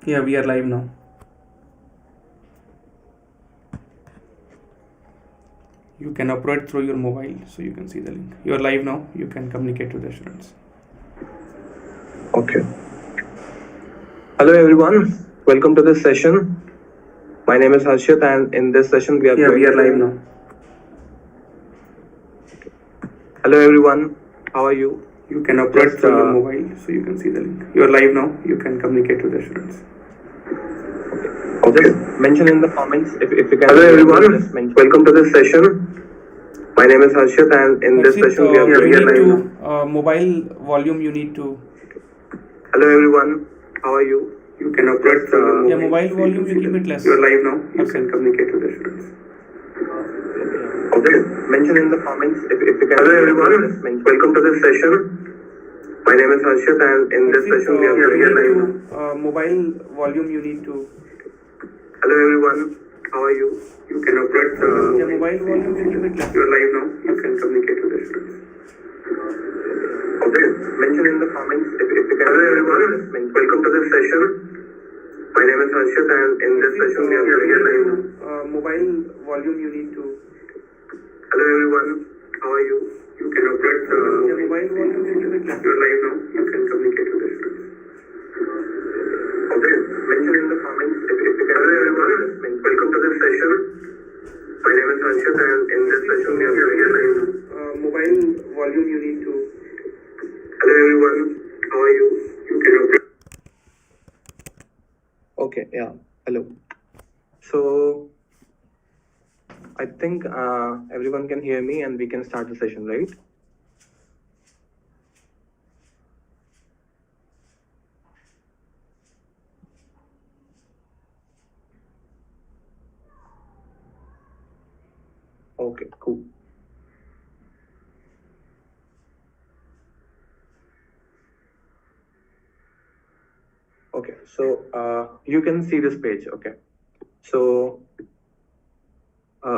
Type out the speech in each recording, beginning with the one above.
Yeah, we are live now. You can upload through your mobile, so you can see the link. You are live now. You can communicate with the students. Okay. Hello everyone. Welcome to this session. My name is Harshit, and in this session we are live now. Hello everyone. How are you? You can upload through your mobile, so you can see the link. You are live now. You can communicate with the students. Okay. Just mention in the comments if you can. Hello everyone. Welcome to this session. My name is Harshit, and in this session we are live now. Mobile volume you need to. Hello everyone. How are you? You can upload through your mobile volume. You keep it less. You are live now. You can communicate with the students. Okay. Mention in the comments if you can. Hello everyone. Welcome to this session. My name is Harshit, and in this session we are live now. Mobile volume you need to. Hello everyone. How are you? You can upload your mobile volume. You keep it less. You are live now. You can communicate with the students. Okay. Mention in the comments if you can. Hello everyone. Welcome to this session. My name is Harshit, and in this session we are live now. Mobile volume you need to. Hello everyone. How are you? You can upload your mobile volume. You keep it less. You are live now. You can communicate with the students. Okay. Mention in the comments if you can. Hello everyone. Welcome to this session. My name is Harshit, and in this session we are live now. Mobile volume you need to. Hello everyone. How are you? You can upload. Okay. Yeah. Hello. So I think everyone can hear me, and we can start the session, right? Okay, cool. Okay, so you can see this page. Okay, so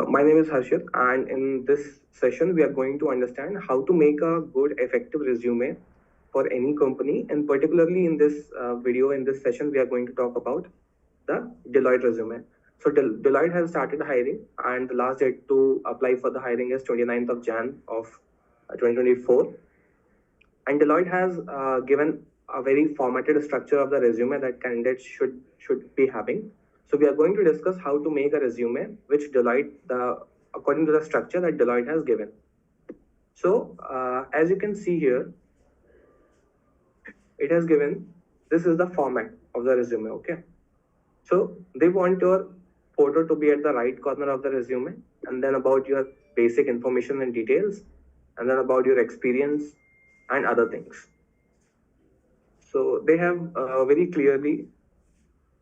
my name is Harshit, and in this session we are going to understand how to make a good effective resume for any company, and particularly in this video, in this session we are going to talk about the Deloitte resume. So Deloitte has started hiring, and the last date to apply for the hiring is 29th of Jan of 2024. And Deloitte has given a very formatted structure of the resume that candidates should be having. So we are going to discuss how to make a resume which according to the structure that Deloitte has given. So as you can see here, it has given, this is the format of the resume. Okay, so they want your photo to be at the right corner of the resume, and then about your basic information and details, and then about your experience and other things. So they have very clearly,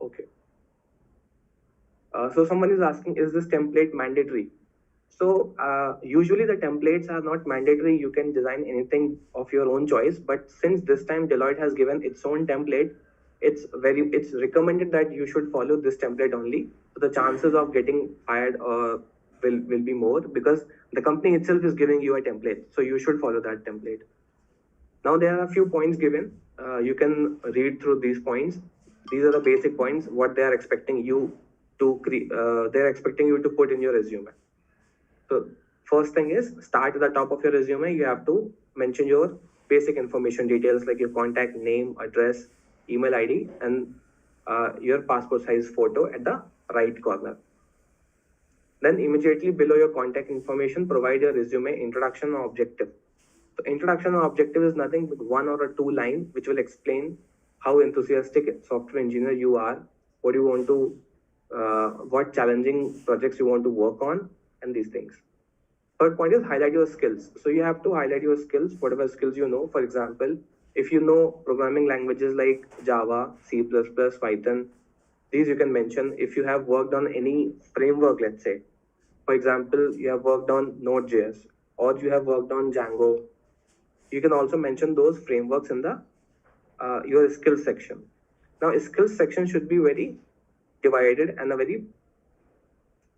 okay. So someone is asking, is this template mandatory? So usually the templates are not mandatory. You can design anything of your own choice, but since this time Deloitte has given its own template, it's recommended that you should follow this template only. So the chances of getting hired will be more, because the company itself is giving you a template. So you should follow that template. Now there are a few points given. You can read through these points. These are the basic points, what they are expecting you to they're expecting you to put in your resume. So first thing is, start at the top of your resume. You have to mention your basic information details like your contact name, address, email ID, and your passport size photo at the right corner. Then immediately below your contact information, provide your resume introduction or objective. So introduction or objective is nothing but one or a two line which will explain how enthusiastic software engineer you are, what you want to, what challenging projects you want to work on, and these things. Third point is highlight your skills. So you have to highlight your skills, whatever skills you know. For example, if you know programming languages like Java, C++, Python, these you can mention. If you have worked on any framework, let's say, for example, you have worked on Node.js or you have worked on Django, you can also mention those frameworks in the your skills section. Now, skills section should be very divided and a very,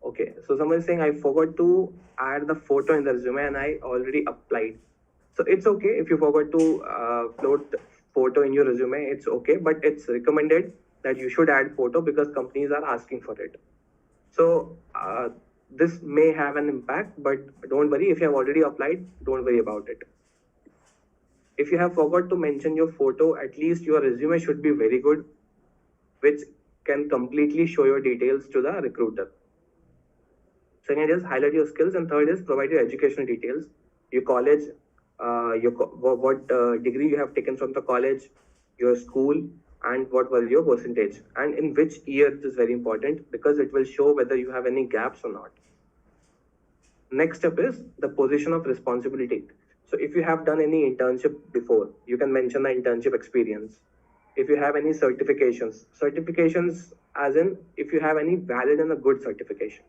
okay. So someone is saying, I forgot to add the photo in the resume and I already applied. So it's okay if you forgot to upload photo in your resume, it's okay, but it's recommended that you should add photo because companies are asking for it. So this may have an impact, but don't worry. If you have already applied, don't worry about it. If you have forgot to mention your photo, at least your resume should be very good, which can completely show your details to the recruiter. Second is highlight your skills, and third is provide your educational details, your college, what degree you have taken from the college, your school, and what was your percentage, and in which year. It is very important because it will show whether you have any gaps or not. Next step is the position of responsibility. So if you have done any internship before, you can mention the internship experience. If you have any certifications as in if you have any valid and a good certification.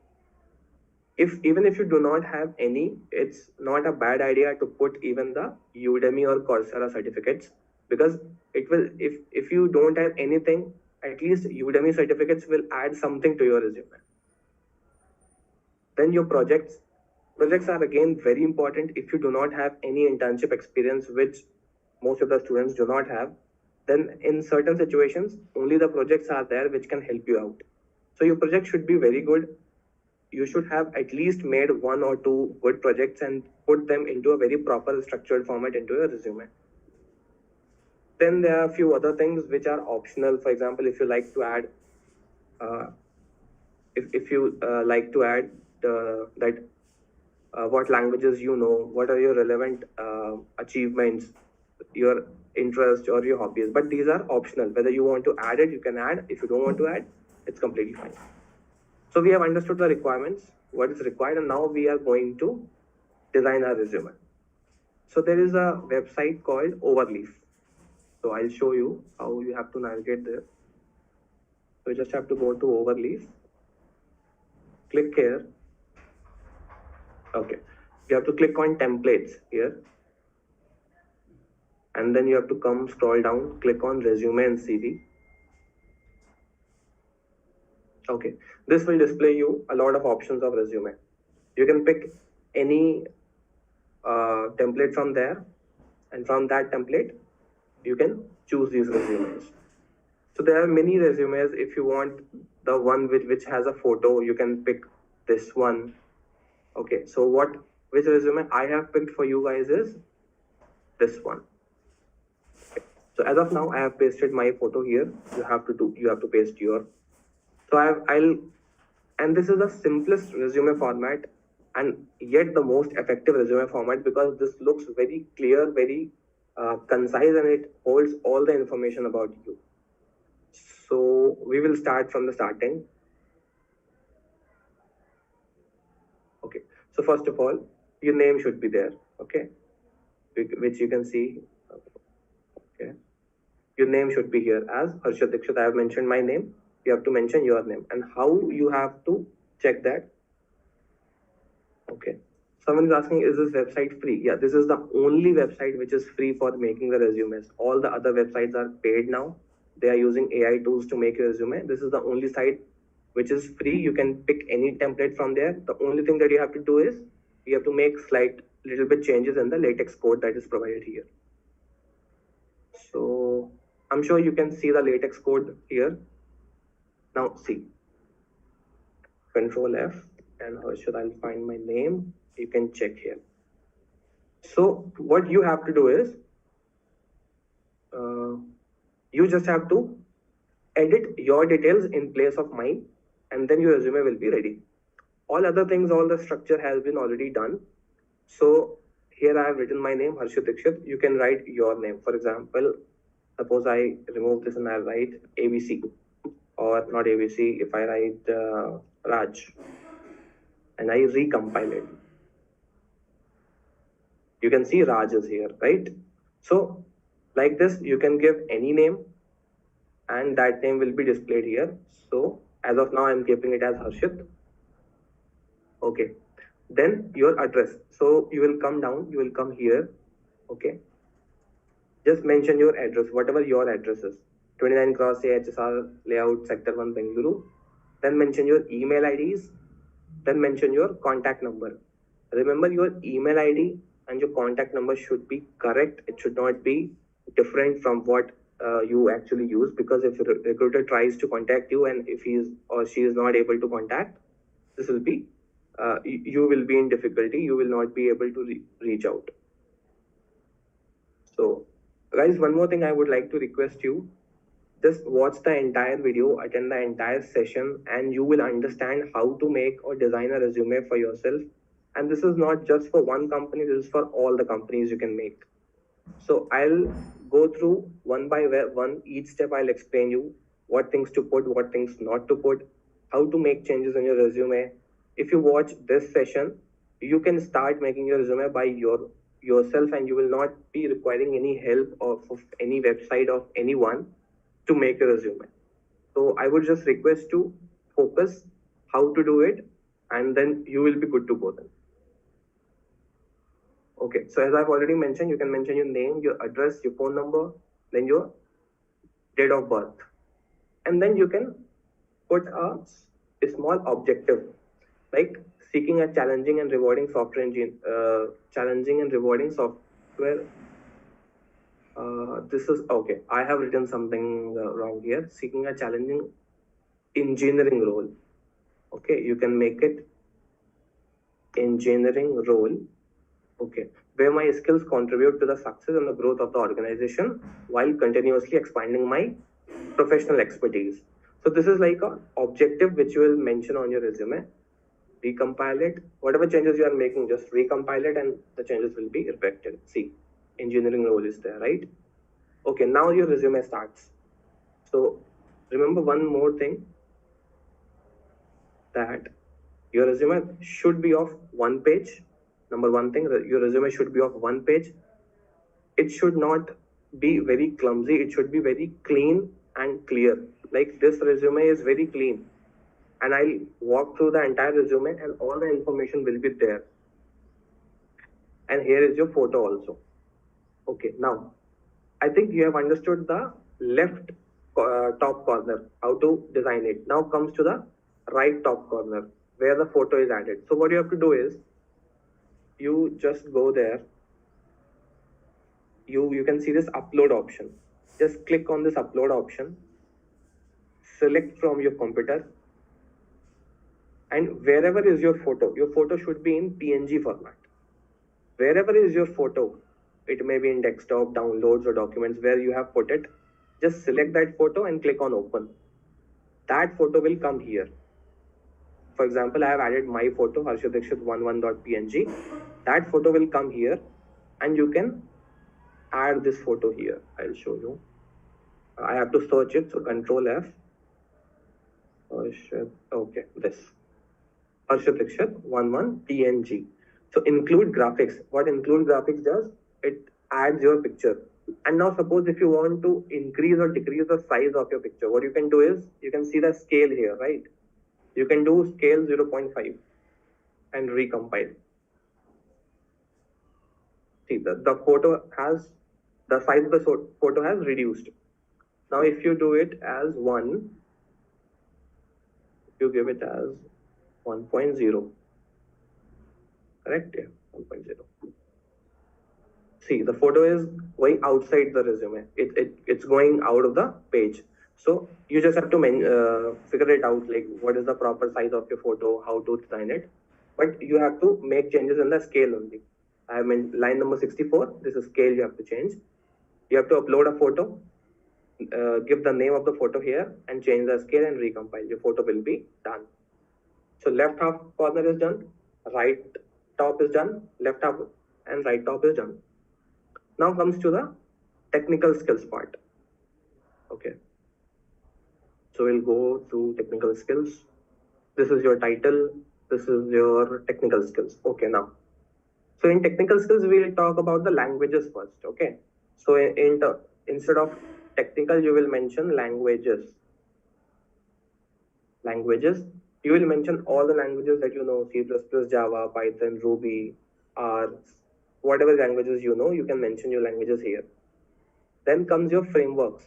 Even if you do not have any, it's not a bad idea to put even the Udemy or Coursera certificates, because it will, if you don't have anything, at least Udemy certificates will add something to your resume. Then your projects are again very important. If you do not have any internship experience, which most of the students do not have, then in certain situations only the projects are there which can help you out. So your project should be very good. You should have at least made 1 or 2 good projects and put them into a very proper structured format into your resume. Then there are a few other things which are optional. For example, if you like to add that what languages you know, what are your relevant achievements, your interests or your hobbies. But these are optional. Whether you want to add it, you can add. If you don't want to add, it's completely fine. So we have understood the requirements, what is required, and now we are going to design our resume. So there is a website called Overleaf. So I'll show you how you have to navigate there. So you just have to go to Overleaf, click here. Okay, you have to click on templates here, and then you have to scroll down, click on resume and CV. Okay, this will display you a lot of options of resume. You can pick any template from there, and from that template you can choose these resumes. So there are many resumes. If you want the one which has a photo, you can pick this one. Okay, so which resume I have picked for you guys is this one. Okay. So as of now, I have pasted my photo here. You have to paste your. So and this is the simplest resume format, and yet the most effective resume format, because this looks very clear, very concise, and it holds all the information about you. So we will start from the starting. Okay, so first of all, your name should be there, okay, which you can see. Okay, your name should be here as Harshit Dikshit. I have mentioned my name. You have to mention your name, and how you have to check that. Okay, someone is asking, is this website free? Yeah, this is the only website which is free for making the resumes. All the other websites are paid now. They are using AI tools to make your resume. This is the only site which is free. You can pick any template from there. The only thing that you have to do is you have to make little bit changes in the LaTeX code that is provided here. So I'm sure you can see the LaTeX code here. Now see, Control F, and Harshit, I'll find my name. You can check here. So what you have to do is, you just have to edit your details in place of mine, and then your resume will be ready. All other things, all the structure has been already done. So here I have written my name, Harshit Dikshit. You can write your name. For example, suppose I remove this and I write ABC, or not ABC, if I write Raj, and I recompile it. You can see Raj is here, right? So like this, you can give any name, and that name will be displayed here. So as of now, I'm keeping it as Harshit. Okay. Then your address. So you will come down, you will come here. Okay. Just mention your address, whatever your address is. 29 Cross AHSR Layout, Sector 1, Bengaluru. Then mention your email IDs. Then mention your contact number. Remember, your email ID and your contact number should be correct. It should not be different from what you actually use, because if a recruiter tries to contact you and if he is or she is not able to contact, this will be you will be in difficulty. You will not be able to reach out. So, guys, one more thing I would like to request you: just watch the entire video, attend the entire session, and you will understand how to make or design a resume for yourself. And this is not just for one company, this is for all the companies you can make. So I'll go through one by one, each step I'll explain you what things to put, what things not to put, how to make changes in your resume. If you watch this session, you can start making your resume by yourself, and you will not be requiring any help of any website of anyone to make your resume. So I would just request to focus how to do it, and then you will be good to go then. Okay, so as I've already mentioned, you can mention your name, your address, your phone number, then your date of birth. And then you can put a small objective, like seeking a challenging and rewarding software this is okay. I have written something wrong here. Seeking a challenging engineering role. Okay, you can make it engineering role. Okay, where my skills contribute to the success and the growth of the organization while continuously expanding my professional expertise. So this is like an objective which you will mention on your resume. Recompile it. Whatever changes you are making, just recompile it and the changes will be reflected. See, engineering role is there, right? Okay, now your resume starts. So remember one more thing, that your resume should be of one page. Number one thing, your resume should be of one page. It should not be very clumsy. It should be very clean and clear. Like this resume is very clean, and I'll walk through the entire resume and all the information will be there. And here is your photo also. Okay, now I think you have understood the left top corner, how to design it. Now comes to the right top corner where the photo is added. So what you have to do is, you just go there. You can see this upload option. Just click on this upload option, select from your computer, and wherever is your photo should be in PNG format. Wherever is your photo, it may be in desktop, downloads, or documents, where you have put it, just select that photo and click on open. That photo will come here. For example, I have added my photo, harshit11.png. That photo will come here, and you can add this photo here. I'll show you. I have to search it, so Control F. Okay, this harshit11.png. So include graphics. What include graphics does? It adds your picture. And now suppose if you want to increase or decrease the size of your picture, what you can do is, you can see the scale here, right? You can do scale 0.5 and recompile. See, the photo has, the size of the photo has reduced. Now if you do it as 1, you give it as 1.0, correct? Yeah, 1.0. See, the photo is going outside the resume. It's going out of the page. So you just have to figure it out, like what is the proper size of your photo, how to design it. But you have to make changes in the scale only. I have meant line number 64. This is scale you have to change. You have to upload a photo, give the name of the photo here, and change the scale and recompile. Your photo will be done. So left half corner is done, right top is done, left half and right top is done. Now comes to the technical skills part. Okay. So we'll go through technical skills. This is your title. This is your technical skills. Okay, now. So in technical skills, we'll talk about the languages first. Okay. So instead of technical, you will mention languages. Languages. You will mention all the languages that you know: C++, Java, Python, Ruby, R, whatever languages you know, you can mention your languages here. Then comes your frameworks.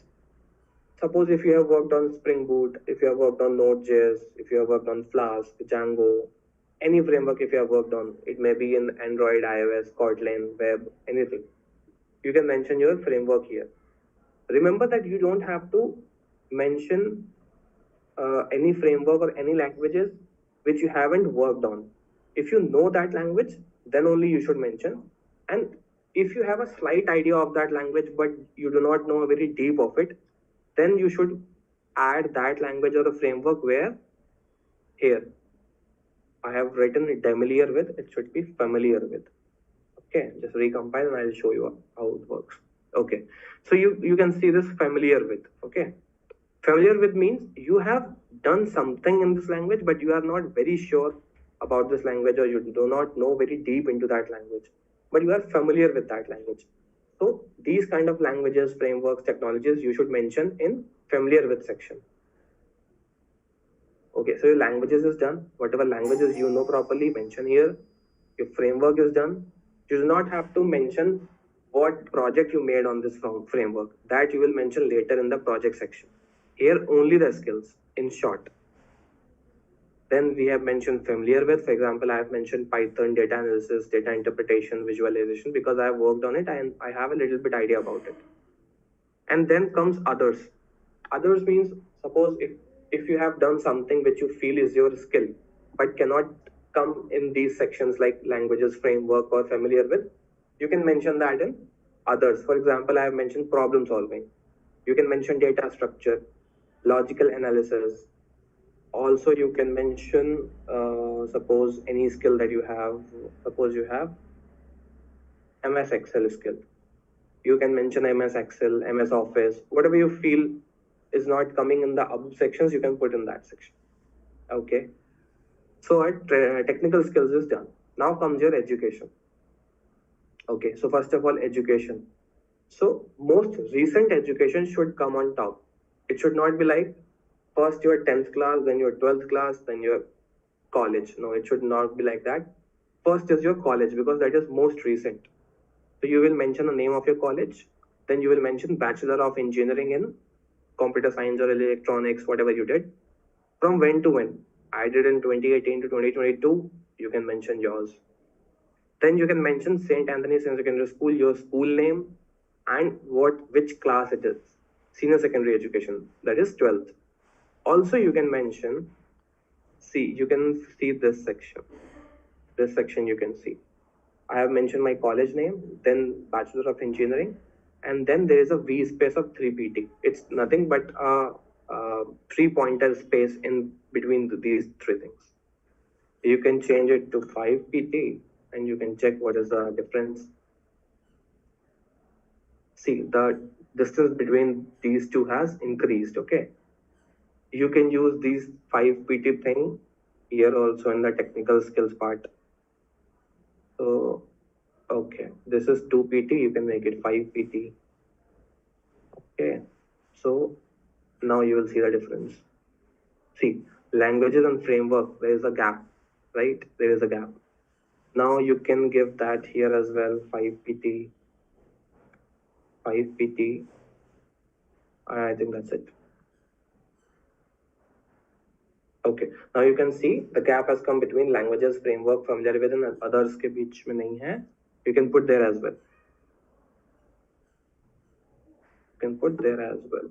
Suppose if you have worked on Spring Boot, if you have worked on Node.js, if you have worked on Flask, Django, any framework if you have worked on, it may be in Android, iOS, Kotlin, web, anything. You can mention your framework here. Remember that you don't have to mention any framework or any languages which you haven't worked on. If you know that language, then only you should mention. And if you have a slight idea of that language, but you do not know very deep of it, then you should add that language or a framework where here I have written familiar with, it should be familiar with. Okay, just recompile and I'll show you how it works. Okay, so you can see this familiar with. Okay, familiar with means you have done something in this language, but you are not very sure about this language, or you do not know very deep into that language, but you are familiar with that language. So these kind of languages, frameworks, technologies you should mention in familiar with section. Okay, so your languages is done. Whatever languages you know properly, mention here. Your framework is done. You do not have to mention what project you made on this framework. That you will mention later in the project section. Here only the skills, in short. Then we have mentioned familiar with. For example, I have mentioned Python, data analysis, data interpretation, visualization, because I have worked on it and I have a little bit idea about it. And then comes others. Others means, suppose if you have done something which you feel is your skill, but cannot come in these sections like languages, framework, or familiar with, you can mention that in others. For example, I have mentioned problem solving. You can mention data structure, logical analysis. Also, you can mention, suppose any skill that you have. Suppose you have MS Excel skill. You can mention MS Excel, MS Office, whatever you feel is not coming in the above sections, you can put in that section. Okay. So our technical skills is done. Now comes your education. Okay. So first of all, education. So most recent education should come on top. It should not be like first your 10th class, then your 12th class, then your college. No, it should not be like that. First is your college because that is most recent. So you will mention the name of your college. Then you will mention Bachelor of Engineering in Computer Science or Electronics, whatever you did. From when to when? I did in 2018 to 2022. You can mention yours. Then you can mention St. Anthony Senior Secondary School, your school name, and which class it is. Senior secondary education, that is 12th. Also, you can mention, you can see this section. This section you can see. I have mentioned my college name, then Bachelor of Engineering, and then there is a vspace of 3pt. It's nothing but a 3-pointer space in between these three things. You can change it to 5pt and you can check what is the difference. See, the distance between these two has increased. Okay, you can use these 5pt thing here also in the technical skills part. So okay, this is 2pt, you can make it 5pt. Okay, so now you will see the difference. See, languages and framework, there is a gap, right? There is a gap. Now you can give that here as well, 5pt, 5pt. I think that's it. Okay, now you can see the gap has come between languages, framework, familiar with, and others के बीच में नहीं है. You can put there as well. You can put there as well.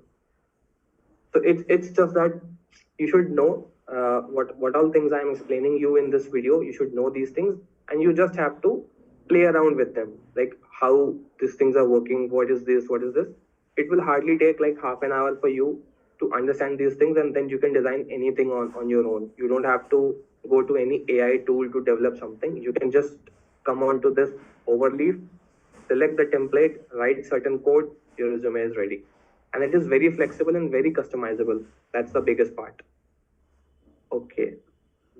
So it's just that you should know what all things I am explaining you in this video. You should know these things, and you just have to play around with them, like how these things are working. What is this? What is this? It will hardly take like half an hour for you to understand these things, and then you can design anything on your own. You don't have to go to any AI tool to develop something. You can just come on to this Overleaf, select the template, write certain code, your resume is ready. And it is very flexible and very customizable. That's the biggest part. Okay,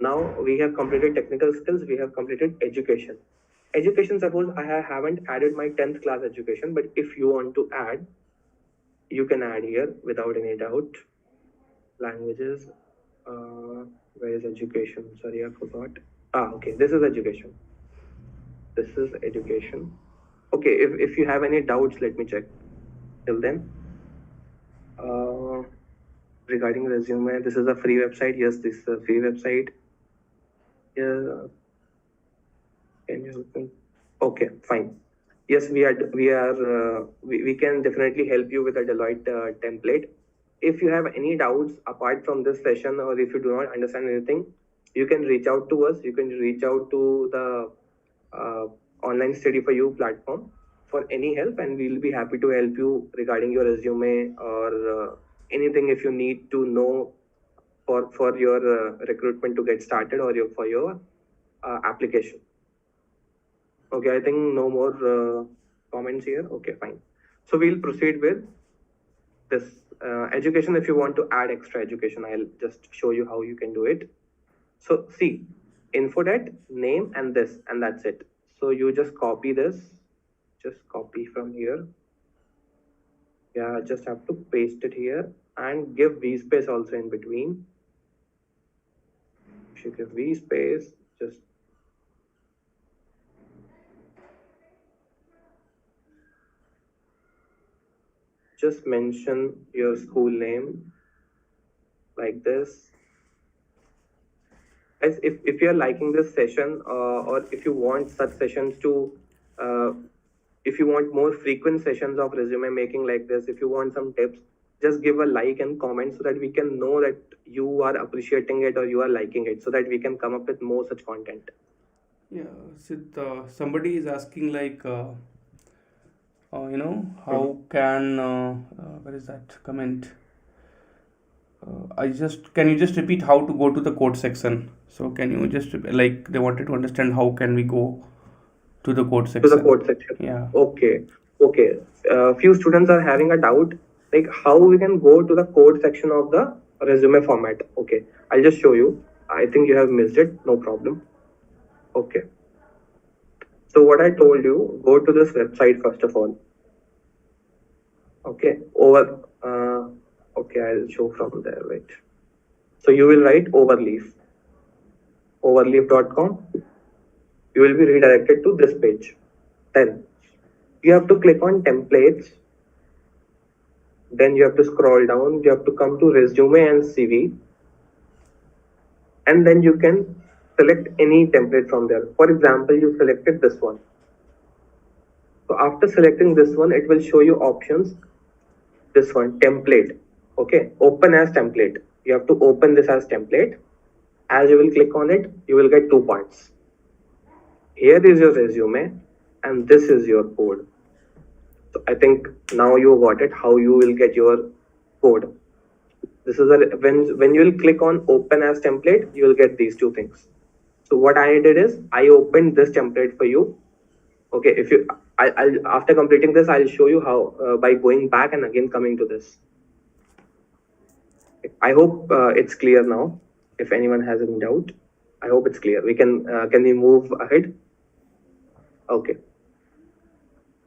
now we have completed technical skills, we have completed education. Education, suppose I haven't added my 10th class education, but if you want to add, you can add here without any doubt. Languages, where is education? Sorry, I forgot. Okay, this is education. This is education. Okay, if you have any doubts, let me check. Till then, regarding resume, this is a free website. Yes, this is a free website. Yeah. Can you help me? Okay, fine. Yes, we can definitely help you with a Deloitte template. If you have any doubts apart from this session, or if you do not understand anything, you can reach out to us. You can reach out to the uh, online study for you platform for any help, and we'll be happy to help you regarding your resume or anything if you need to know for your recruitment to get started or for your application. Okay, I think no more comments here. Okay, fine. So we'll proceed with this education. If you want to add extra education, I'll just show you how you can do it. So see, infodet, name, and this, and that's it. So you just copy this, just copy from here. Yeah, just have to paste it here and give vspace also in between. If you give vspace, just mention your school name like this. As if you're liking this session, or if you want such sessions to if you want more frequent sessions of resume making like this, if you want some tips, just give a like and comment so that we can know that you are appreciating it or you are liking it, so that we can come up with more such content. Yeah, Sid, somebody is asking like, how can, where is that comment? Can you just repeat how to go to the code section? So can you just, like, they wanted to understand how can we go to the code section? To the code section. Yeah. Okay. Few students are having a doubt, like how we can go to the code section of the resume format. Okay, I'll just show you. I think you have missed it. No problem. Okay. So what I told you, go to this website first of all. Okay. Okay, I'll show from there. Wait. So you will write Overleaf. Overleaf.com. You will be redirected to this page. Then you have to click on templates. Then you have to scroll down. You have to come to resume and CV. And then you can select any template from there. For example, you selected this one. So after selecting this one, it will show you options. This one, template. Okay, open as template. You have to open this as template. As you will click on it, you will get two parts. Here is your resume and this is your code. So I think now you got it, how you will get your code. This is when you will click on open as template, you will get these two things. So what I did is I opened this template for you. Okay, I'll after completing this, I'll show you how by going back and again coming to this. I hope it's clear now. If anyone has any doubt, I hope it's clear. We can we move ahead? Okay.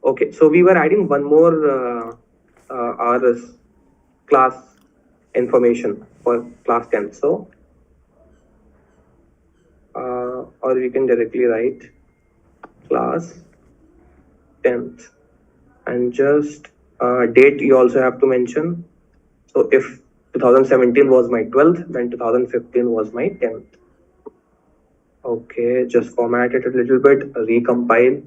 Okay, so we were adding one more our class information for class 10. So, or we can directly write class 10th and just date you also have to mention. So if 2017 was my 12th, then 2015 was my 10th. Okay, just format it a little bit, recompile.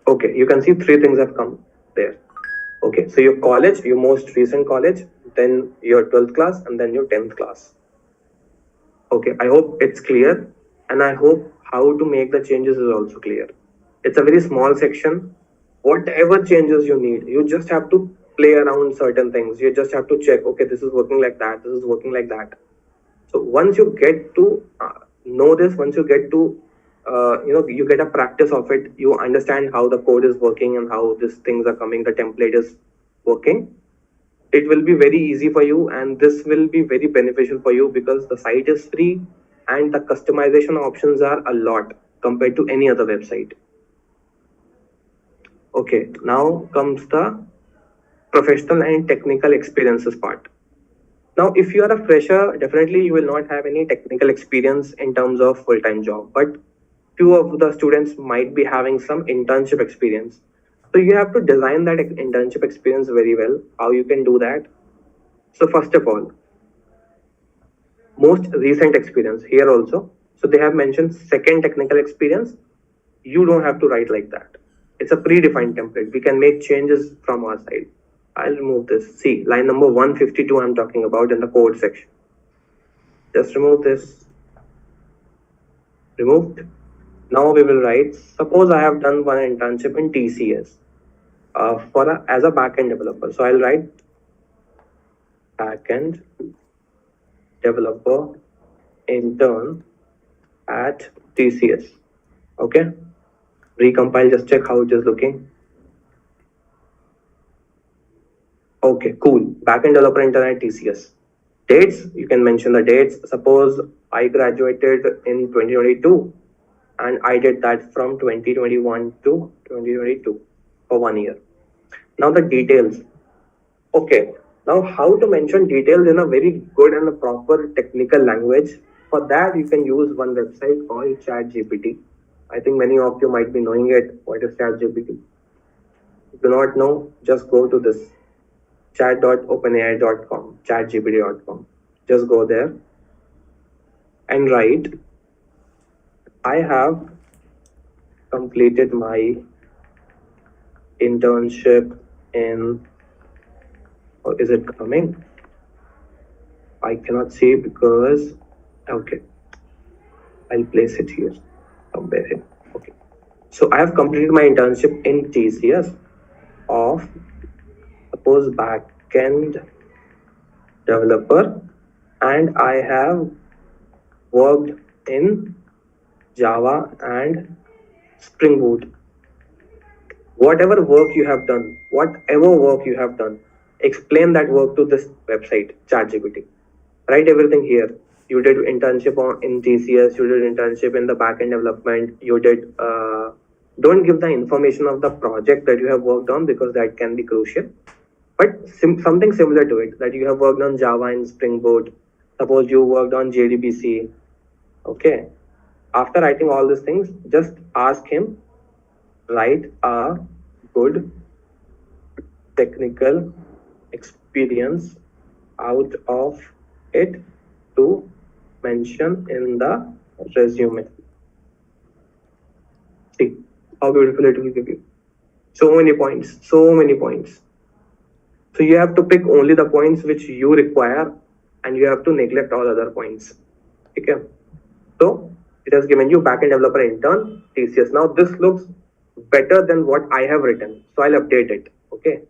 Okay, you can see three things have come there. Okay, so your college, your most recent college, then your 12th class, and then your 10th class. Okay, I hope it's clear, and I hope how to make the changes is also clear. It's a very small section. Whatever changes you need, you just have to play around certain things. You just have to check, okay, this is working like that, this is working like that. So once you get to know this, once you get to you get a practice of it, you understand how the code is working and how these things are coming, the template is working, it will be very easy for you, and this will be very beneficial for you because the site is free and the customization options are a lot compared to any other website. Okay, now comes the professional and technical experiences part. Now, if you are a fresher, definitely you will not have any technical experience in terms of full-time job, but few of the students might be having some internship experience. So you have to design that internship experience very well, how you can do that. So first of all, most recent experience here also. So they have mentioned second technical experience. You don't have to write like that. It's a predefined template. We can make changes from our side. I'll remove this. See, line number 152 I'm talking about in the code section. Just remove this. Removed. Now we will write, suppose I have done one internship in TCS as a backend developer. So I'll write backend developer intern at TCS. Okay. Recompile, just check how it is looking. Okay, cool. Backend developer intern at TCS. Dates, you can mention the dates. Suppose I graduated in 2022 and I did that from 2021 to 2022 for 1 year. Now the details. Okay, now how to mention details in a very good and a proper technical language. For that, you can use one website called ChatGPT. I think many of you might be knowing it. What is ChatGPT? If you do not know, just go to this chat.openai.com, chatgpt.com. Just go there and write, I have completed my internship in, or is it coming? I cannot see because, okay, I'll place it here, somewhere here. Okay. So I have completed my internship in TCS of, suppose, backend developer, and I have worked in Java and Spring Boot. Whatever work you have done, explain that work to this website, ChatGPT. Write everything here. You did internship in TCS, you did internship in the backend development, you did, don't give the information of the project that you have worked on because that can be crucial. But something similar to it, that you have worked on Java and Spring Boot. Suppose you worked on JDBC. Okay. After writing all these things, just ask him, write a good technical experience out of it to mention in the resume. See how beautiful it will give you. So many points. So you have to pick only the points which you require and you have to neglect all other points. Okay. So it has given you backend developer intern, TCS. Now this looks better than what I have written. So I'll update it. Okay.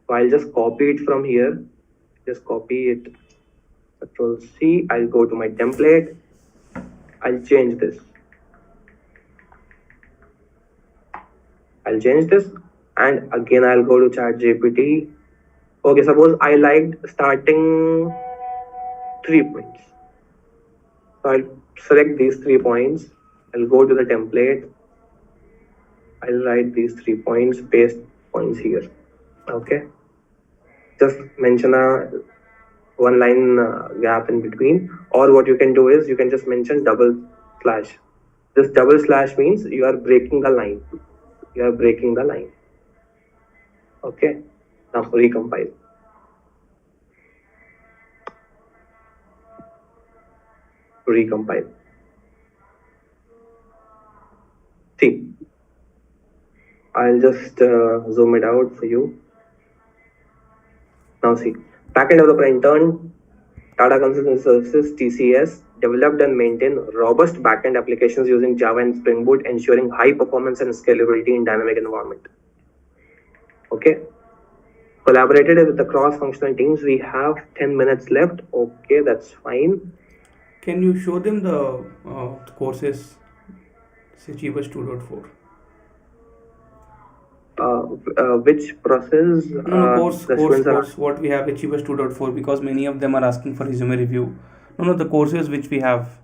So I'll just copy it from here. Just copy it. Control C. I'll go to my template. I'll change this. And again I'll go to ChatGPT. Okay, suppose I liked starting 3 points. So I'll select these 3 points. I'll go to the template. I'll write these 3 points, paste points here. Okay. Just mention a 1 line gap in between. Or what you can do is you can just mention double slash. This double slash means you are breaking the line. Okay. Now recompile. See, I'll just zoom it out for you. Now see, backend developer intern, Tata Consultancy Services, TCS, developed and maintained robust backend applications using Java and Spring Boot, ensuring high performance and scalability in dynamic environment. Okay. Collaborated with the cross-functional teams. We have 10 minutes left. Okay, that's fine. Can you show them the courses, say Achievers 2.4? Which process? Course, what we have Achievers 2.4, because many of them are asking for resume review. The courses which we have.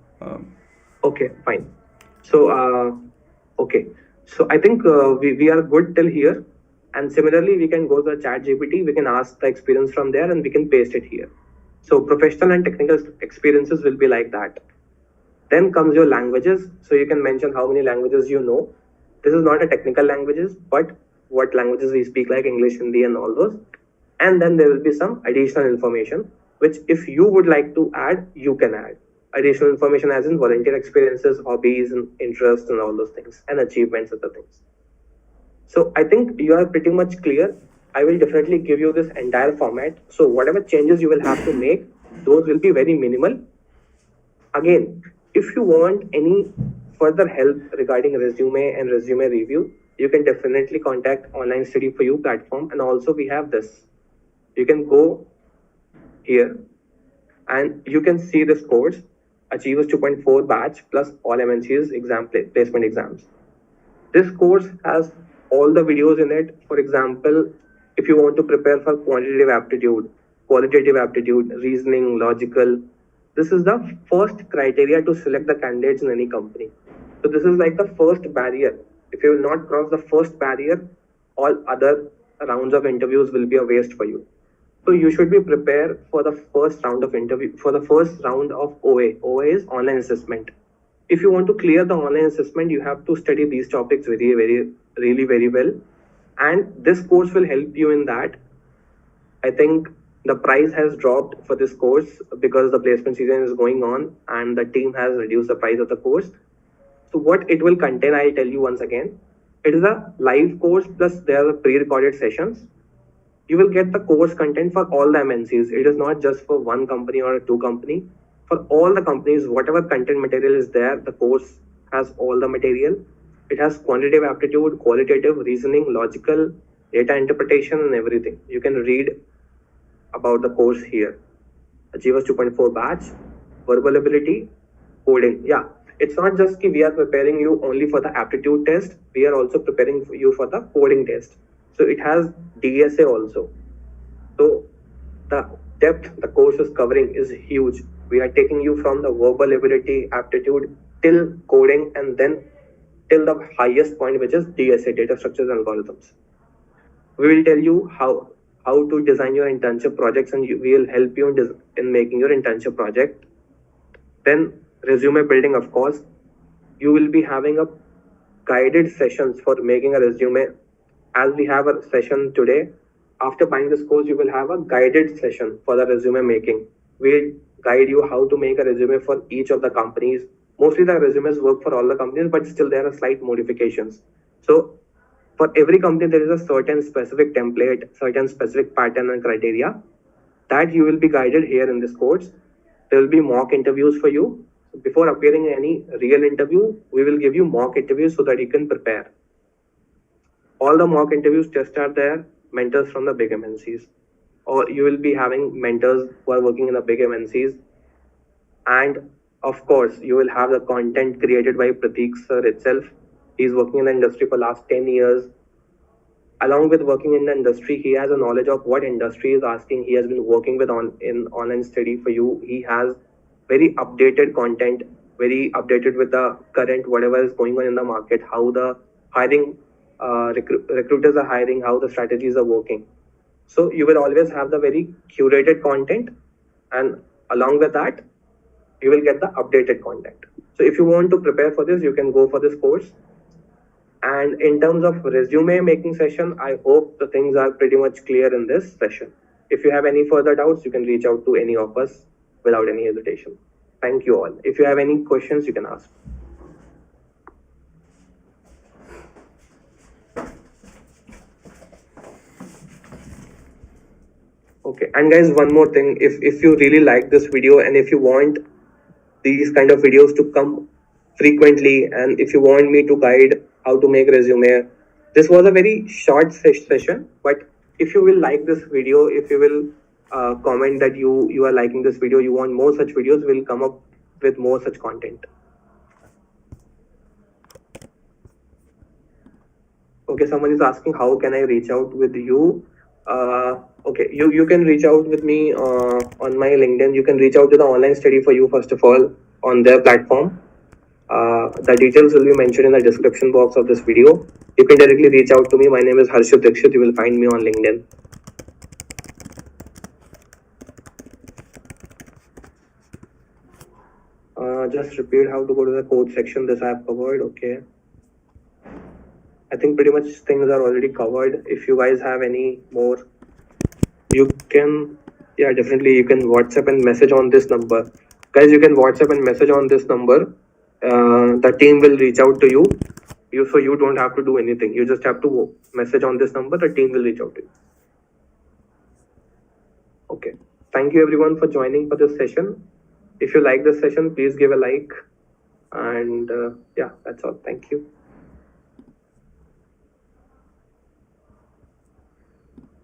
Okay, fine. So, okay. So I think we are good till here. And similarly, we can go to the ChatGPT, we can ask the experience from there and we can paste it here. So professional and technical experiences will be like that. Then comes your languages. So you can mention how many languages you know. This is not a technical languages, but what languages we speak, like English, Hindi and all those. And then there will be some additional information, which if you would like to add, you can add. additional information as in volunteer experiences, hobbies, and interests, and all those things, and achievements, other things. So I think you are pretty much clear. I will definitely give you this entire format. So whatever changes you will have to make, those will be very minimal. Again, if you want any further help regarding resume and resume review, you can definitely contact Online Study for You platform. And also we have this. You can go here and you can see this course, Achievers 2.4 batch plus all MNC's placement exams. This course has all the videos in it. For example, if you want to prepare for quantitative aptitude, qualitative aptitude, reasoning, logical, this is the first criteria to select the candidates in any company. So this is like the first barrier. If you will not cross the first barrier, all other rounds of interviews will be a waste for you. So you should be prepared for the first round of interview, for the first round of OA. OA is online assessment. If you want to clear the online assessment, you have to study these topics really well. And this course will help you in that. I think the price has dropped for this course because the placement season is going on and the team has reduced the price of the course. So what it will contain, I'll tell you once again. It is a live course plus there are pre-recorded sessions. You will get the course content for all the MNCs. It is not just for one company or two company. For all the companies, whatever content material is there, the course has all the material. It has quantitative aptitude, qualitative, reasoning, logical, data interpretation, and everything. You can read about the course here. Achievers 2.4 batch, verbal ability, coding. Yeah, it's not just that we are preparing you only for the aptitude test. We are also preparing you for the coding test. So it has DSA also. So the depth the course is covering is huge. We are taking you from the verbal ability, aptitude, till coding, and then till the highest point, which is DSA, data structures and algorithms. We will tell you how to design your internship projects, and we will help you in making your internship project. Then resume building, of course. You will be having a guided sessions for making a resume. As we have a session today, after buying this course, you will have a guided session for the resume making. We'll guide you how to make a resume for each of the companies. Mostly the resumes work for all the companies, but still there are slight modifications. So for every company, there is a certain specific template, certain specific pattern and criteria that you will be guided here in this course. There will be mock interviews for you. Before appearing in any real interview, we will give you mock interviews so that you can prepare. All the mock interviews tests are there, mentors from the big MNCs. Or you will be having mentors who are working in the big MNCs. And of course, you will have the content created by Prateek sir itself. He's working in the industry for last 10 years. Along with working in the industry, he has a knowledge of what industry is asking. He has been working with in Online Study for You. He has very updated content, very updated with the current, whatever is going on in the market, how the hiring, recruiters are hiring, how the strategies are working. So you will always have the very curated content, and along with that, you will get the updated content. So if you want to prepare for this, you can go for this course. And in terms of resume making session, I hope the things are pretty much clear in this session. If you have any further doubts, you can reach out to any of us without any hesitation. Thank you all. If you have any questions, you can ask. Okay, and guys, one more thing. If you really like this video and if you want these kind of videos to come frequently, and if you want me to guide how to make resume, this was a very short session, but if you will like this video, if you will comment that you are liking this video, you want more such videos, we'll come up with more such content. Okay, someone is asking how can I reach out with you. Okay, you can reach out with me on my LinkedIn. You can reach out to the Online Study for You first of all on their platform. The details will be mentioned in the description box of this video. You can directly reach out to me. My name is Harshit. You will find me on LinkedIn. Just repeat how to go to the code section. This I have covered. Okay. I think pretty much things are already covered. If you guys have any more, you can, yeah, definitely you can WhatsApp and message on this number. Guys, you can WhatsApp and message on this number. The team will reach out to you. So you don't have to do anything. You just have to message on this number. The team will reach out to you. Okay. Thank you everyone for joining for this session. If you like this session, please give a like. And yeah, that's all. Thank you.